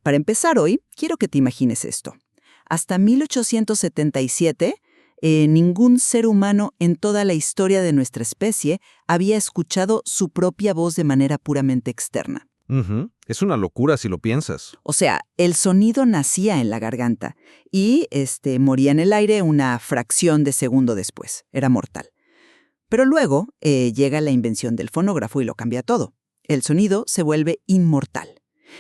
Para empezar hoy, quiero que te imagines esto. Hasta 1877, ningún ser humano en toda la historia de nuestra especie había escuchado su propia voz de manera puramente externa. Es una locura si lo piensas. O sea, el sonido nacía en la garganta y moría en el aire una fracción de segundo después. Era mortal. Pero luego llega la invención del fonógrafo y lo cambia todo. El sonido se vuelve inmortal.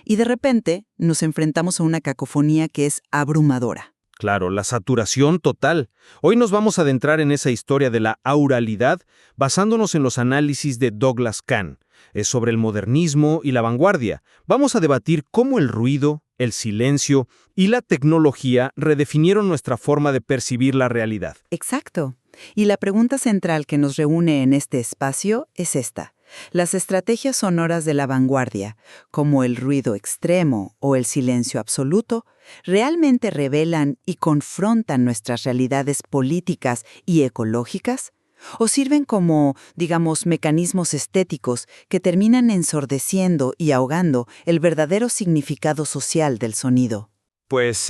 Y de repente nos enfrentamos a una cacofonía que es abrumadora. Claro, la saturación total. Hoy nos vamos a adentrar en esa historia de la auralidad basándonos en los análisis de Douglas Kahn. Es sobre el modernismo y la vanguardia. Vamos a debatir cómo el ruido, el silencio y la tecnología redefinieron nuestra forma de percibir la realidad. Exacto. Y la pregunta central que nos reúne en este espacio es esta. Las estrategias sonoras de la vanguardia, como el ruido extremo o el silencio absoluto, ¿realmente revelan y confrontan nuestras realidades políticas y ecológicas? ¿O sirven como, digamos, mecanismos estéticos que terminan ensordeciendo y ahogando el verdadero significado social del sonido? Pues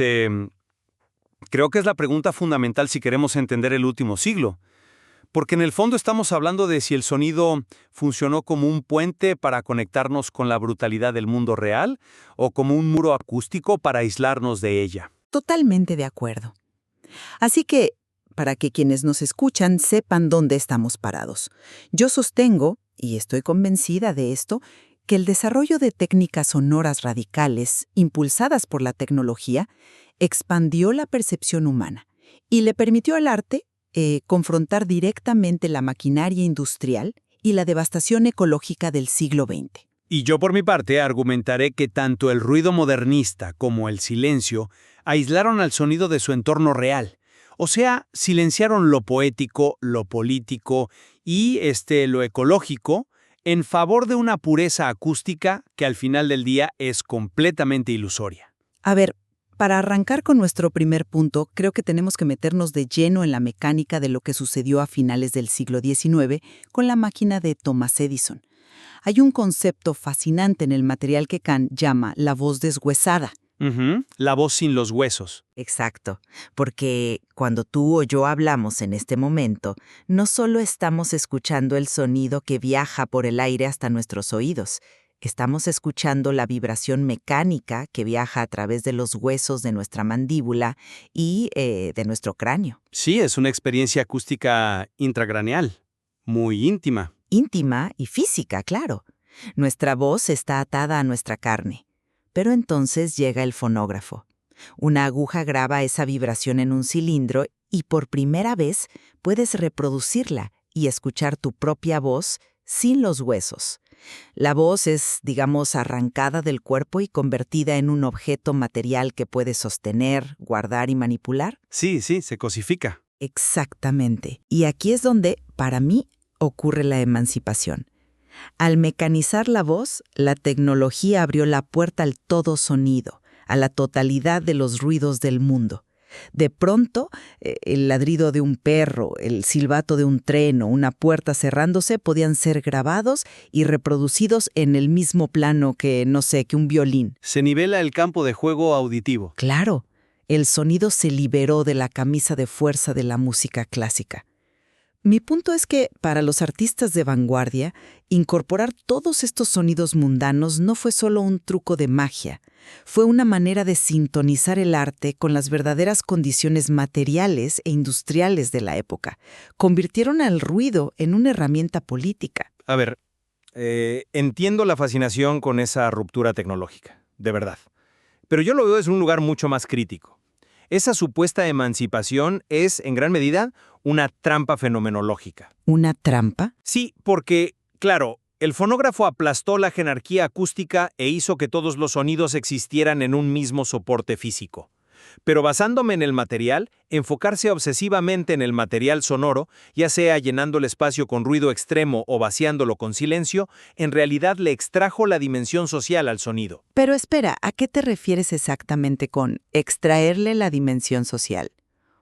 creo que es la pregunta fundamental si queremos entender el último siglo. Porque en el fondo estamos hablando de si el sonido funcionó como un puente para conectarnos con la brutalidad del mundo real o como un muro acústico para aislarnos de ella. Totalmente de acuerdo. Así que, para que quienes nos escuchan sepan dónde estamos parados, yo sostengo, y estoy convencida de esto, que el desarrollo de técnicas sonoras radicales, impulsadas por la tecnología, expandió la percepción humana y le permitió al arte confrontar directamente la maquinaria industrial y la devastación ecológica del siglo XX. Y yo por mi parte argumentaré que tanto el ruido modernista como el silencio aislaron al sonido de su entorno real. O sea, silenciaron lo poético, lo político y lo ecológico en favor de una pureza acústica que al final del día es completamente ilusoria. A ver, para arrancar con nuestro primer punto, creo que tenemos que meternos de lleno en la mecánica de lo que sucedió a finales del siglo XIX con la máquina de Thomas Edison. Hay un concepto fascinante en el material que Kahn llama la voz deshuesada. La voz sin los huesos. Exacto, porque cuando tú o yo hablamos en este momento, no solo estamos escuchando el sonido que viaja por el aire hasta nuestros oídos, estamos escuchando la vibración mecánica que viaja a través de los huesos de nuestra mandíbula y de nuestro cráneo. Sí, es una experiencia acústica intracraneal, muy íntima. Íntima y física, claro. Nuestra voz está atada a nuestra carne. Pero entonces llega el fonógrafo. Una aguja graba esa vibración en un cilindro y por primera vez puedes reproducirla y escuchar tu propia voz sin los huesos. La voz es, digamos, arrancada del cuerpo y convertida en un objeto material que puedes sostener, guardar y manipular. Sí, se cosifica. Exactamente. Y aquí es donde, para mí, ocurre la emancipación. Al mecanizar la voz, la tecnología abrió la puerta al todo sonido, a la totalidad de los ruidos del mundo. De pronto, el ladrido de un perro, el silbato de un tren o una puerta cerrándose podían ser grabados y reproducidos en el mismo plano que un violín. Se nivela el campo de juego auditivo. Claro, el sonido se liberó de la camisa de fuerza de la música clásica. Mi punto es que, para los artistas de vanguardia, incorporar todos estos sonidos mundanos no fue solo un truco de magia, fue una manera de sintonizar el arte con las verdaderas condiciones materiales e industriales de la época. Convirtieron al ruido en una herramienta política. A ver, entiendo la fascinación con esa ruptura tecnológica, de verdad. Pero yo lo veo desde un lugar mucho más crítico. Esa supuesta emancipación es, en gran medida, una trampa fenomenológica. ¿Una trampa? Sí, porque, claro, el fonógrafo aplastó la jerarquía acústica e hizo que todos los sonidos existieran en un mismo soporte físico. Pero basándome en el material, enfocarse obsesivamente en el material sonoro, ya sea llenando el espacio con ruido extremo o vaciándolo con silencio, en realidad le extrajo la dimensión social al sonido. Pero espera, ¿a qué te refieres exactamente con extraerle la dimensión social?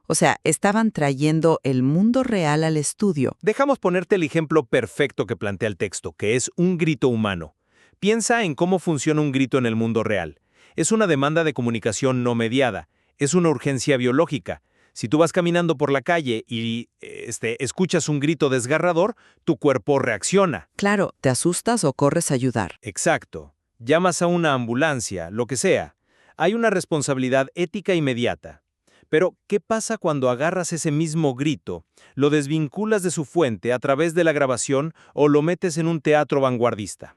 O sea, estaban trayendo el mundo real al estudio. Dejamos ponerte el ejemplo perfecto que plantea el texto, que es un grito humano. Piensa en cómo funciona un grito en el mundo real. Es una demanda de comunicación no mediada. Es una urgencia biológica. Si tú vas caminando por la calle y escuchas un grito desgarrador, tu cuerpo reacciona. Claro, te asustas o corres a ayudar. Exacto. Llamas a una ambulancia, lo que sea. Hay una responsabilidad ética inmediata. Pero, ¿qué pasa cuando agarras ese mismo grito, lo desvinculas de su fuente a través de la grabación o lo metes en un teatro vanguardista?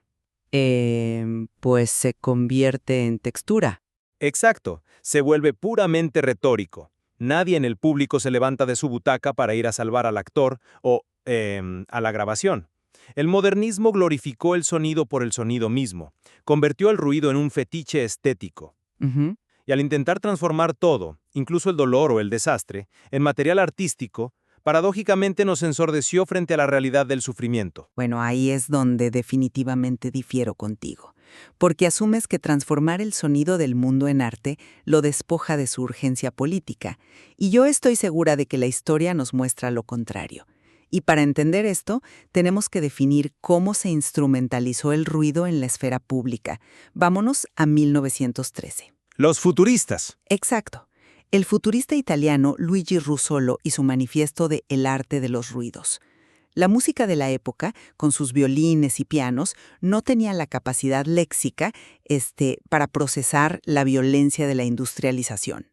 Pues se convierte en textura. Exacto. Se vuelve puramente retórico. Nadie en el público se levanta de su butaca para ir a salvar al actor o a la grabación. El modernismo glorificó el sonido por el sonido mismo, convirtió el ruido en un fetiche estético. Ujú. Y al intentar transformar todo, incluso el dolor o el desastre, en material artístico, paradójicamente nos ensordeció frente a la realidad del sufrimiento. Bueno, ahí es donde definitivamente difiero contigo, porque asumes que transformar el sonido del mundo en arte lo despoja de su urgencia política, y yo estoy segura de que la historia nos muestra lo contrario. Y para entender esto, tenemos que definir cómo se instrumentalizó el ruido en la esfera pública. Vámonos a 1913. Los futuristas. Exacto. El futurista italiano Luigi Russolo y su manifiesto de El arte de los ruidos. La música de la época, con sus violines y pianos, no tenía la capacidad léxica para procesar la violencia de la industrialización.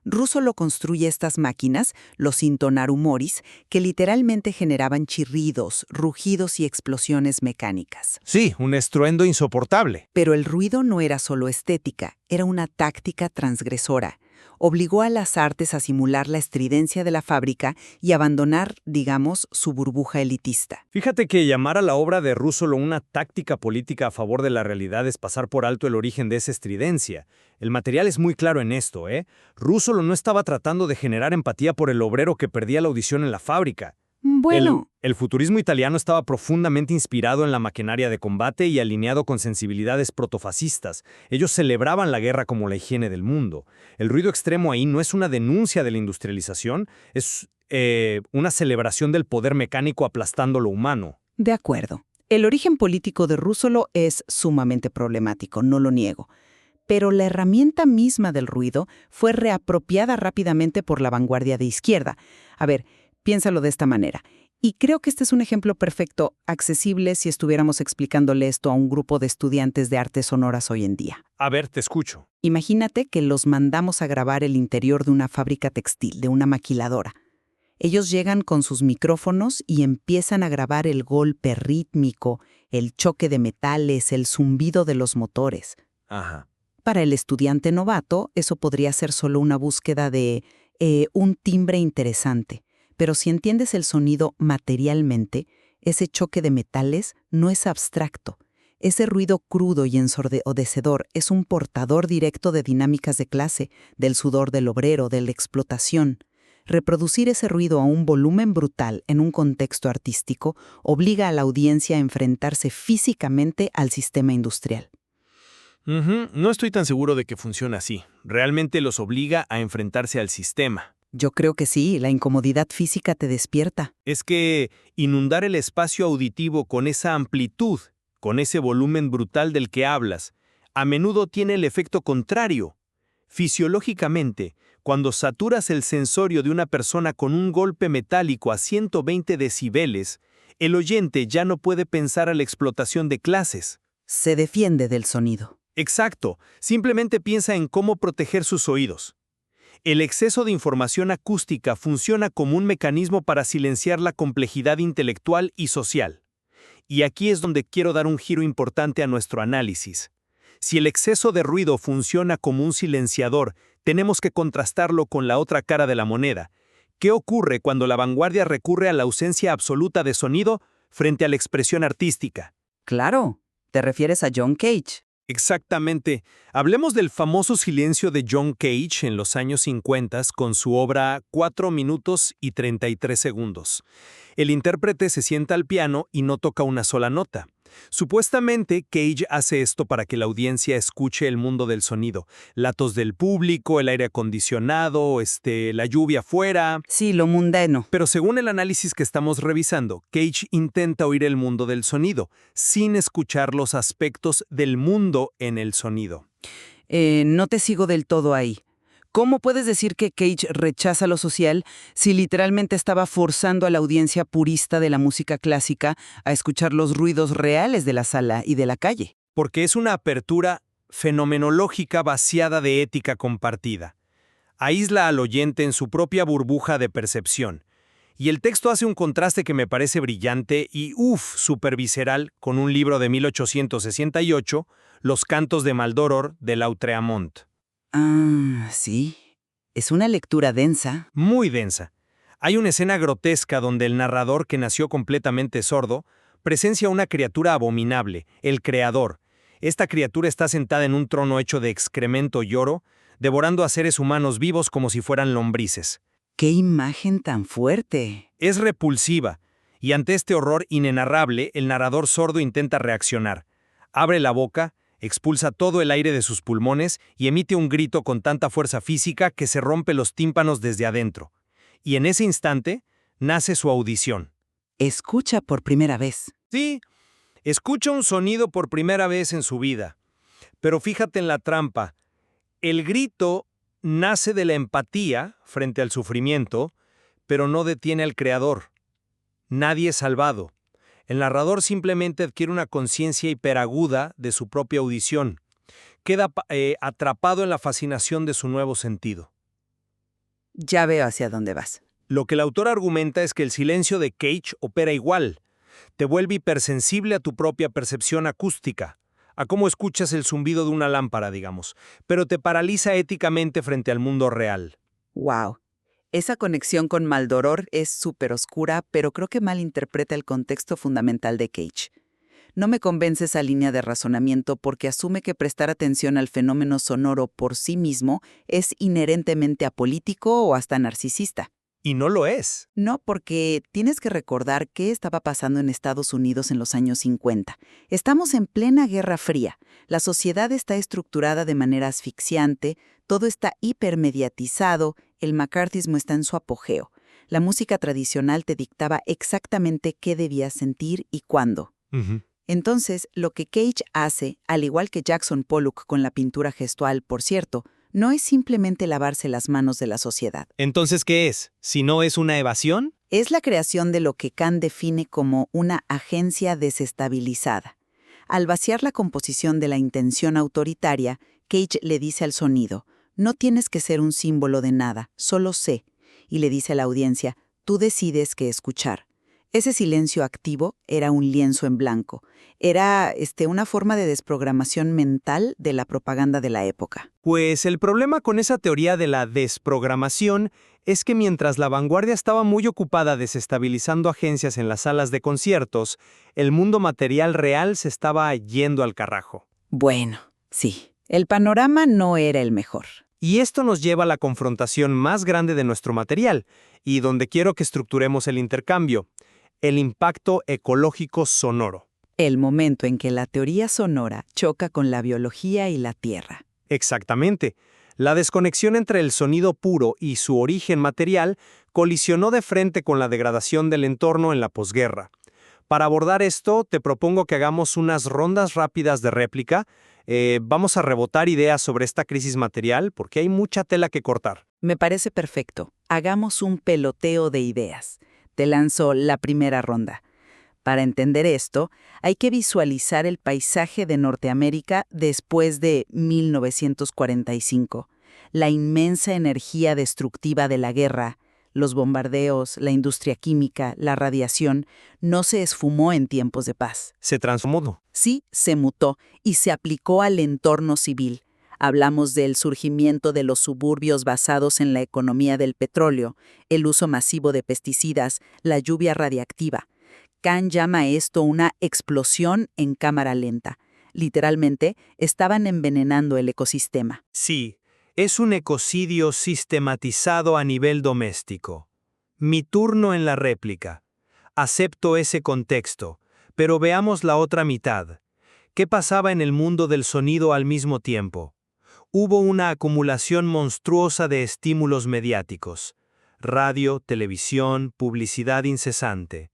Russolo construye estas máquinas, los intonarumoris, que literalmente generaban chirridos, rugidos y explosiones mecánicas. Sí, un estruendo insoportable. Pero el ruido no era solo estética, era una táctica transgresora. Obligó a las artes a simular la estridencia de la fábrica y abandonar, digamos, su burbuja elitista. Fíjate que llamar a la obra de Russolo una táctica política a favor de la realidad es pasar por alto el origen de esa estridencia. El material es muy claro en esto, ¿eh? Russolo no estaba tratando de generar empatía por el obrero que perdía la audición en la fábrica. Bueno, El futurismo italiano estaba profundamente inspirado en la maquinaria de combate y alineado con sensibilidades protofascistas. Ellos celebraban la guerra como la higiene del mundo. El ruido extremo ahí no es una denuncia de la industrialización, es una celebración del poder mecánico aplastando lo humano. de acuerdo. El origen político de Russolo es sumamente problemático, no lo niego. Pero la herramienta misma del ruido fue reapropiada rápidamente por la vanguardia de izquierda. A ver, piénsalo de esta manera. Y creo que este es un ejemplo perfecto, accesible si estuviéramos explicándole esto a un grupo de estudiantes de artes sonoras hoy en día. A ver, te escucho. Imagínate que los mandamos a grabar el interior de una fábrica textil, de una maquiladora. Ellos llegan con sus micrófonos y empiezan a grabar el golpe rítmico, el choque de metales, el zumbido de los motores. Ajá. Para el estudiante novato, eso podría ser solo una búsqueda de un timbre interesante. Pero si entiendes el sonido materialmente, ese choque de metales no es abstracto. Ese ruido crudo y ensordecedor es un portador directo de dinámicas de clase, del sudor del obrero, de la explotación. Reproducir ese ruido a un volumen brutal en un contexto artístico obliga a la audiencia a enfrentarse físicamente al sistema industrial. No estoy tan seguro de que funcione así. Realmente los obliga a enfrentarse al sistema. Yo creo que sí, la incomodidad física te despierta. Es que inundar el espacio auditivo con esa amplitud, con ese volumen brutal del que hablas, a menudo tiene el efecto contrario. Fisiológicamente, cuando saturas el sensorio de una persona con un golpe metálico a 120 decibeles, el oyente ya no puede pensar a la explotación de clases. Se defiende del sonido. Exacto, simplemente piensa en cómo proteger sus oídos. El exceso de información acústica funciona como un mecanismo para silenciar la complejidad intelectual y social. Y aquí es donde quiero dar un giro importante a nuestro análisis. Si el exceso de ruido funciona como un silenciador, tenemos que contrastarlo con la otra cara de la moneda. ¿Qué ocurre cuando la vanguardia recurre a la ausencia absoluta de sonido frente a la expresión artística? Claro, te refieres a John Cage. Exactamente. Hablemos del famoso silencio de John Cage en los años 50 con su obra 4 minutos y 33 segundos. El intérprete se sienta al piano y no toca una sola nota. Supuestamente, Cage hace esto para que la audiencia escuche el mundo del sonido. La tos del público, el aire acondicionado, la lluvia afuera. Sí, lo mundano. Pero según el análisis que estamos revisando, Cage intenta oír el mundo del sonido, sin escuchar los aspectos del mundo en el sonido. No te sigo del todo ahí. ¿Cómo puedes decir que Cage rechaza lo social si literalmente estaba forzando a la audiencia purista de la música clásica a escuchar los ruidos reales de la sala y de la calle? Porque es una apertura fenomenológica vaciada de ética compartida. Aísla al oyente en su propia burbuja de percepción. Y el texto hace un contraste que me parece brillante y, súper visceral, con un libro de 1868, Los cantos de Maldoror, de Lautréamont. Ah, sí. Es una lectura densa. Muy densa. Hay una escena grotesca donde el narrador, que nació completamente sordo, presencia una criatura abominable, el Creador. Esta criatura está sentada en un trono hecho de excremento y oro, devorando a seres humanos vivos como si fueran lombrices. ¡Qué imagen tan fuerte! Es repulsiva, y ante este horror inenarrable, el narrador sordo intenta reaccionar. Abre la boca, expulsa todo el aire de sus pulmones y emite un grito con tanta fuerza física que se rompe los tímpanos desde adentro. Y en ese instante, nace su audición. Escucha por primera vez. Sí, escucha un sonido por primera vez en su vida. Pero fíjate en la trampa. El grito nace de la empatía frente al sufrimiento, pero no detiene al creador. Nadie es salvado. El narrador simplemente adquiere una conciencia hiperaguda de su propia audición. Queda atrapado en la fascinación de su nuevo sentido. Ya veo hacia dónde vas. Lo que el autor argumenta es que el silencio de Cage opera igual. Te vuelve hipersensible a tu propia percepción acústica, a cómo escuchas el zumbido de una lámpara, digamos, pero te paraliza éticamente frente al mundo real. ¡Wow! Esa conexión con Maldoror es súper oscura, pero creo que malinterpreta el contexto fundamental de Cage. No me convence esa línea de razonamiento porque asume que prestar atención al fenómeno sonoro por sí mismo es inherentemente apolítico o hasta narcisista. Y no lo es. No, porque tienes que recordar qué estaba pasando en Estados Unidos en los años 50. Estamos en plena Guerra Fría. La sociedad está estructurada de manera asfixiante, todo está hipermediatizado, el macartismo está en su apogeo. La música tradicional te dictaba exactamente qué debías sentir y cuándo. Entonces, lo que Cage hace, al igual que Jackson Pollock con la pintura gestual, por cierto, no es simplemente lavarse las manos de la sociedad. Entonces, ¿qué es? ¿Si no es una evasión? Es la creación de lo que Kant define como una agencia desestabilizada. Al vaciar la composición de la intención autoritaria, Cage le dice al sonido, no tienes que ser un símbolo de nada, solo sé. Y le dice a la audiencia, tú decides qué escuchar. Ese silencio activo era un lienzo en blanco. Era una forma de desprogramación mental de la propaganda de la época. Pues el problema con esa teoría de la desprogramación es que mientras la vanguardia estaba muy ocupada desestabilizando agencias en las salas de conciertos, el mundo material real se estaba yendo al carajo. Bueno, sí, el panorama no era el mejor. Y esto nos lleva a la confrontación más grande de nuestro material, y donde quiero que estructuremos el intercambio: el impacto ecológico sonoro. El momento en que la teoría sonora choca con la biología y la tierra. Exactamente. La desconexión entre el sonido puro y su origen material colisionó de frente con la degradación del entorno en la posguerra. Para abordar esto, te propongo que hagamos unas rondas rápidas de réplica. Vamos a rebotar ideas sobre esta crisis material porque hay mucha tela que cortar. Me parece perfecto. Hagamos un peloteo de ideas. Te lanzo la primera ronda. Para entender esto, hay que visualizar el paisaje de Norteamérica después de 1945. La inmensa energía destructiva de la guerra, los bombardeos, la industria química, la radiación, no se esfumó en tiempos de paz. Se transformó. Sí, se mutó y se aplicó al entorno civil. Hablamos del surgimiento de los suburbios basados en la economía del petróleo, el uso masivo de pesticidas, la lluvia radiactiva. Kant llama esto una explosión en cámara lenta. Literalmente, estaban envenenando el ecosistema. Sí, es un ecocidio sistematizado a nivel doméstico. Mi turno en la réplica. Acepto ese contexto, pero veamos la otra mitad. ¿Qué pasaba en el mundo del sonido al mismo tiempo? Hubo una acumulación monstruosa de estímulos mediáticos: radio, televisión, publicidad incesante.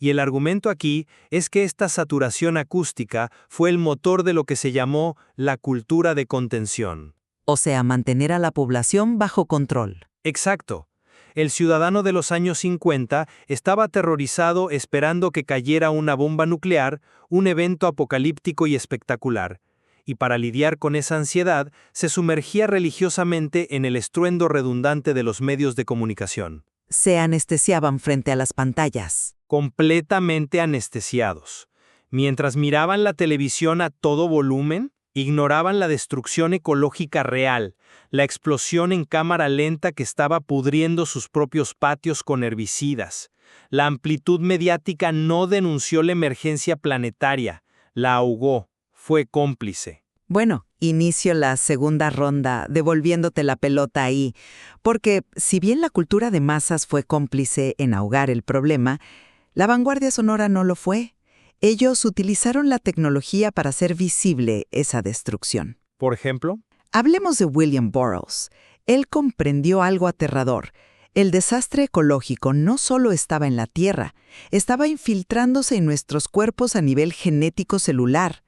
Y el argumento aquí es que esta saturación acústica fue el motor de lo que se llamó la cultura de contención. O sea, mantener a la población bajo control. Exacto. El ciudadano de los años 50 estaba aterrorizado esperando que cayera una bomba nuclear, un evento apocalíptico y espectacular. Y para lidiar con esa ansiedad, se sumergía religiosamente en el estruendo redundante de los medios de comunicación. Se anestesiaban frente a las pantallas. Completamente anestesiados. Mientras miraban la televisión a todo volumen, ignoraban la destrucción ecológica real, la explosión en cámara lenta que estaba pudriendo sus propios patios con herbicidas. La amplitud mediática no denunció la emergencia planetaria, la ahogó, fue cómplice. Bueno, inicio la segunda ronda devolviéndote la pelota ahí, porque si bien la cultura de masas fue cómplice en ahogar el problema, la vanguardia sonora no lo fue. Ellos utilizaron la tecnología para hacer visible esa destrucción. Por ejemplo, Hablemos de William Burroughs. Él comprendió algo aterrador. El desastre ecológico no solo estaba en la Tierra, estaba infiltrándose en nuestros cuerpos a nivel genético celular.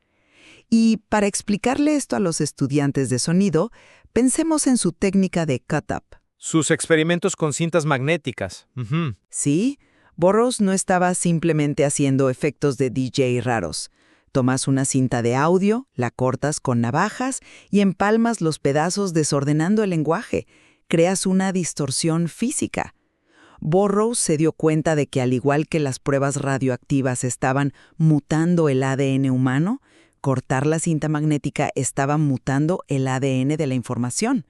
Y para explicarle esto a los estudiantes de sonido, pensemos en su técnica de cut-up. sus experimentos con cintas magnéticas. Sí, Burroughs no estaba simplemente haciendo efectos de DJ raros. Tomas una cinta de audio, la cortas con navajas y empalmas los pedazos desordenando el lenguaje. Creas una distorsión física. Burroughs se dio cuenta de que al igual que las pruebas radioactivas estaban mutando el ADN humano, cortar la cinta magnética estaba mutando el ADN de la información.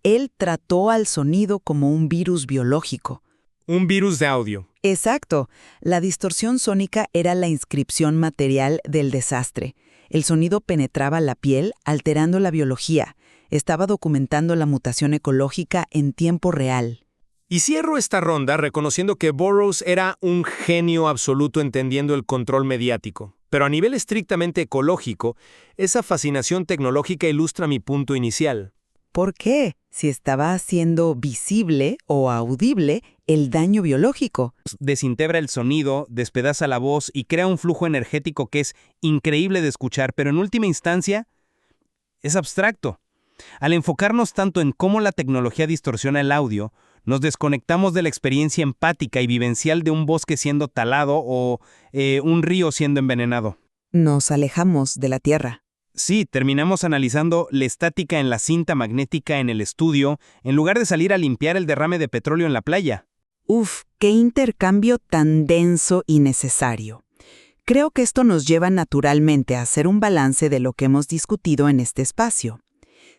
Él trató al sonido como un virus biológico. Un virus de audio. Exacto. La distorsión sónica era la inscripción material del desastre. El sonido penetraba la piel, alterando la biología. Estaba documentando la mutación ecológica en tiempo real. Y cierro esta ronda reconociendo que Burroughs era un genio absoluto entendiendo el control mediático. Pero a nivel estrictamente ecológico, esa fascinación tecnológica ilustra mi punto inicial. ¿Por qué? Si estaba haciendo visible o audible el daño biológico. Desintegra el sonido, despedaza la voz y crea un flujo energético que es increíble de escuchar, pero en última instancia es abstracto. Al enfocarnos tanto en cómo la tecnología distorsiona el audio, nos desconectamos de la experiencia empática y vivencial de un bosque siendo talado o un río siendo envenenado. Nos alejamos de la Tierra. Sí, terminamos analizando la estática en la cinta magnética en el estudio, en lugar de salir a limpiar el derrame de petróleo en la playa. Uf, qué intercambio tan denso y necesario. Creo que esto nos lleva naturalmente a hacer un balance de lo que hemos discutido en este espacio.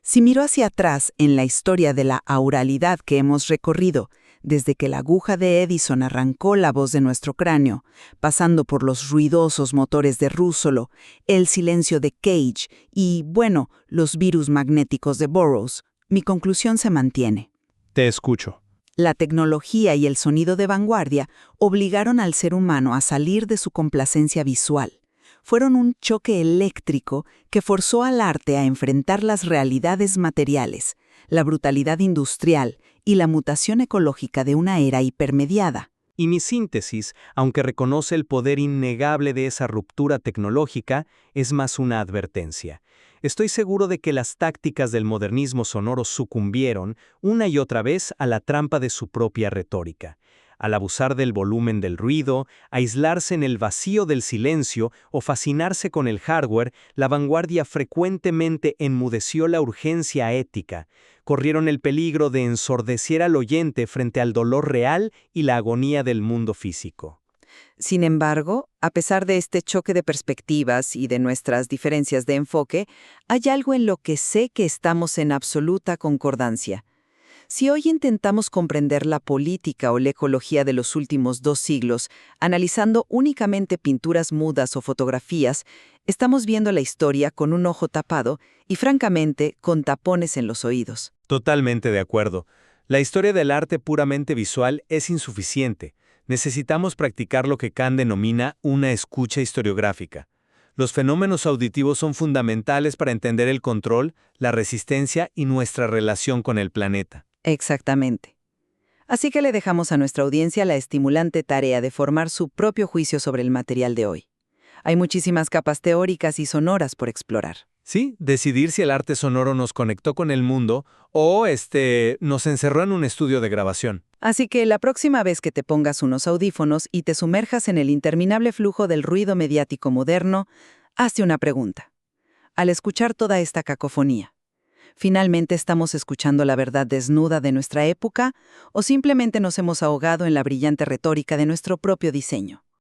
Si miro hacia atrás en la historia de la auralidad que hemos recorrido, desde que la aguja de Edison arrancó la voz de nuestro cráneo, pasando por los ruidosos motores de Russolo, el silencio de Cage y, bueno, los virus magnéticos de Burroughs, mi conclusión se mantiene. Te escucho. La tecnología y el sonido de vanguardia obligaron al ser humano a salir de su complacencia visual. Fueron un choque eléctrico que forzó al arte a enfrentar las realidades materiales, la brutalidad industrial y la mutación ecológica de una era hipermediada. Y mi síntesis, aunque reconoce el poder innegable de esa ruptura tecnológica, es más una advertencia. Estoy seguro de que las tácticas del modernismo sonoro sucumbieron una y otra vez a la trampa de su propia retórica. Al abusar del volumen del ruido, aislarse en el vacío del silencio o fascinarse con el hardware, la vanguardia frecuentemente enmudeció la urgencia ética. Corrieron el peligro de ensordecer al oyente frente al dolor real y la agonía del mundo físico. Sin embargo, a pesar de este choque de perspectivas y de nuestras diferencias de enfoque, hay algo en lo que sé que estamos en absoluta concordancia. Si hoy intentamos comprender la política o la ecología de los últimos 2 siglos, analizando únicamente pinturas mudas o fotografías, estamos viendo la historia con un ojo tapado y, francamente, con tapones en los oídos. Totalmente de acuerdo. La historia del arte puramente visual es insuficiente. Necesitamos practicar lo que Kant denomina una escucha historiográfica. Los fenómenos auditivos son fundamentales para entender el control, la resistencia y nuestra relación con el planeta. Exactamente. Así que le dejamos a nuestra audiencia la estimulante tarea de formar su propio juicio sobre el material de hoy. Hay muchísimas capas teóricas y sonoras por explorar. Sí, decidir si el arte sonoro nos conectó con el mundo o nos encerró en un estudio de grabación. Así que la próxima vez que te pongas unos audífonos y te sumerjas en el interminable flujo del ruido mediático moderno, hazte una pregunta. Al escuchar toda esta cacofonía, ¿finalmente estamos escuchando la verdad desnuda de nuestra época o simplemente nos hemos ahogado en la brillante retórica de nuestro propio diseño?